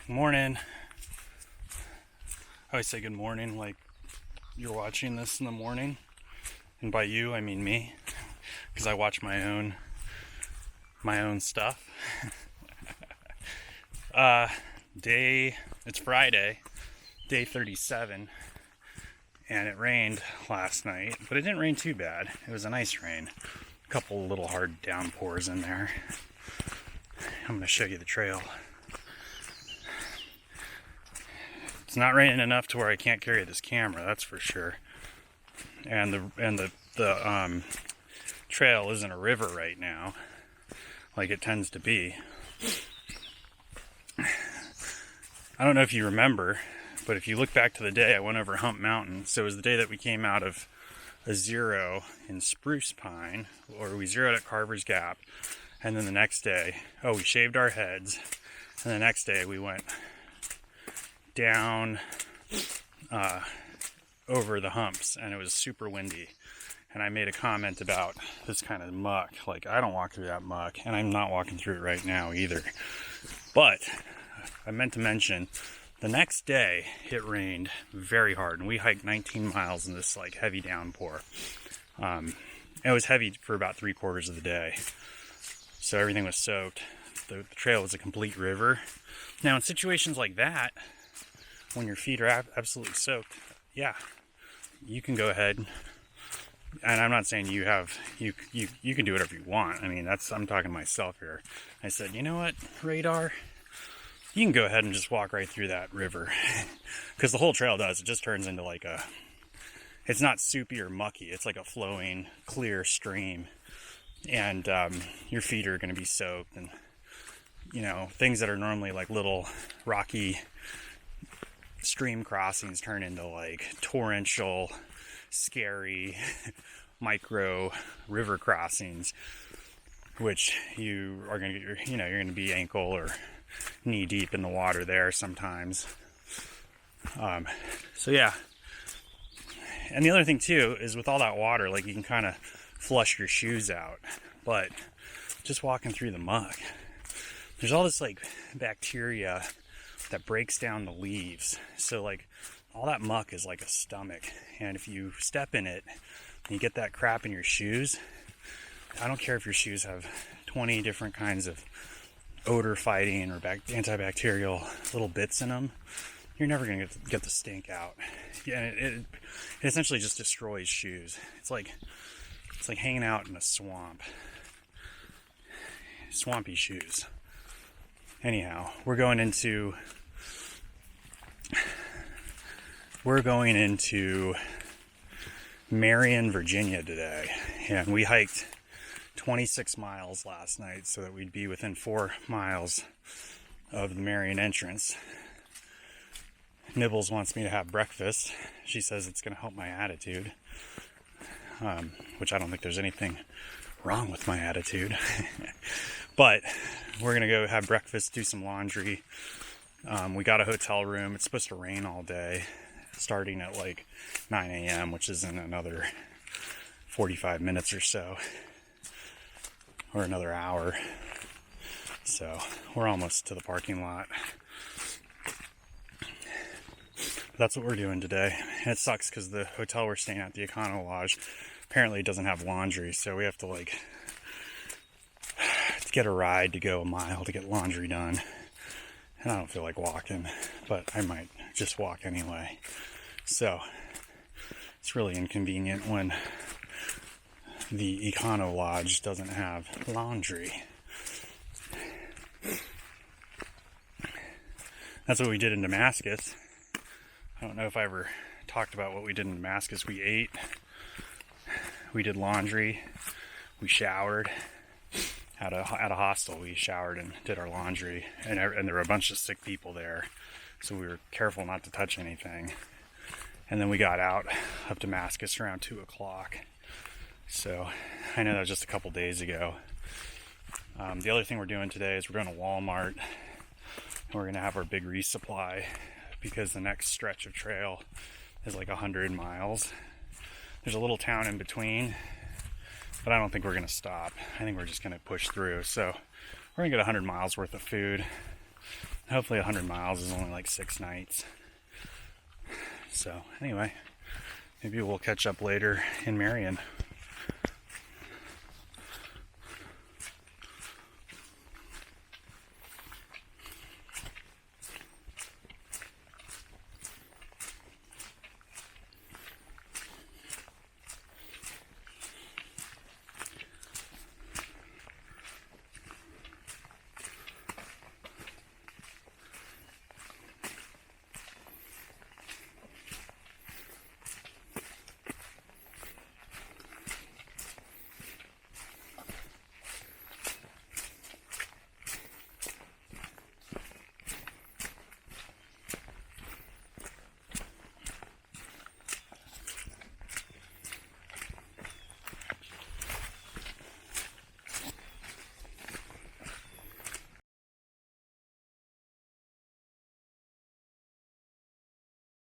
Morning. I always say good morning like you're watching this in the morning. And by you, I mean me. Because I watch my own stuff. It's Friday, day 37. And it rained last night. But it didn't rain too bad. It was a nice rain. A couple little hard downpours in there. I'm going to show you the trail. It's not raining enough to where I can't carry this camera, that's for sure. And the trail isn't a river right now, like it tends to be. I don't know if you remember, but if you look back to the day I went over Hump Mountain, so it was the day that we came out of a zero in Spruce Pine, or we zeroed at Carver's Gap, and then the next day, we shaved our heads, and the next day we went down over the humps, and it was super windy, and I made a comment about this kind of muck. Like, I don't walk through that muck, and I'm not walking through it right now either. But I meant to mention, the next day it rained very hard, and we hiked 19 miles in this like heavy downpour. It was heavy for about 3/4 of the day, so everything was soaked. The trail was a complete river. Now in situations like that, when your feet are absolutely soaked, yeah, you can go ahead, and I'm not saying you can do whatever you want. I mean, I'm talking to myself here. I said, you know what, Radar, you can go ahead and just walk right through that river, because the whole trail does. It just turns into like it's not soupy or mucky. It's like a flowing, clear stream, and your feet are going to be soaked, and things that are normally like little rocky stream crossings turn into like torrential, scary micro river crossings, which you are going to get you're going to be ankle or knee deep in the water there sometimes. So yeah. And the other thing too is, with all that water, like, you can kind of flush your shoes out, but just walking through the muck, there's all this like bacteria that breaks down the leaves. So like all that muck is like a stomach, and if you step in it and you get that crap in your shoes, I don't care if your shoes have 20 different kinds of odor fighting or antibacterial little bits in them, you're never going to get the stink out. Yeah, it essentially just destroys shoes. It's like hanging out in a swamp. Swampy shoes. Anyhow, we're going into Marion, Virginia today, and we hiked 26 miles last night so that we'd be within 4 miles of the Marion entrance. Nibbles wants me to have breakfast. She says it's going to help my attitude, which I don't think there's anything wrong with my attitude. But we're going to go have breakfast, do some laundry. We got a hotel room. It's supposed to rain all day, starting at like 9 a.m., which is in another 45 minutes or so, or another hour. So we're almost to the parking lot. But that's what we're doing today. And it sucks because the hotel we're staying at, the Econo Lodge, apparently doesn't have laundry, so we have to like get a ride to go a mile to get laundry done. And I don't feel like walking, but I might just walk anyway. So it's really inconvenient when the Econo Lodge doesn't have laundry. That's what we did in Damascus. I don't know if I ever talked about what we did in Damascus. We ate, we did laundry, we showered. At a hostel, we showered and did our laundry, and there were a bunch of sick people there, so we were careful not to touch anything. And then we got out of Damascus around 2 o'clock. So I know that was just a couple days ago. The other thing we're doing today is we're going to Walmart, and we're going to have our big resupply, because the next stretch of trail is like 100 miles. There's a little town in between, but I don't think we're going to stop. I think we're just going to push through. So we're going to get 100 miles worth of food. Hopefully 100 miles is only like 6 nights. So anyway, maybe we'll catch up later in Marion.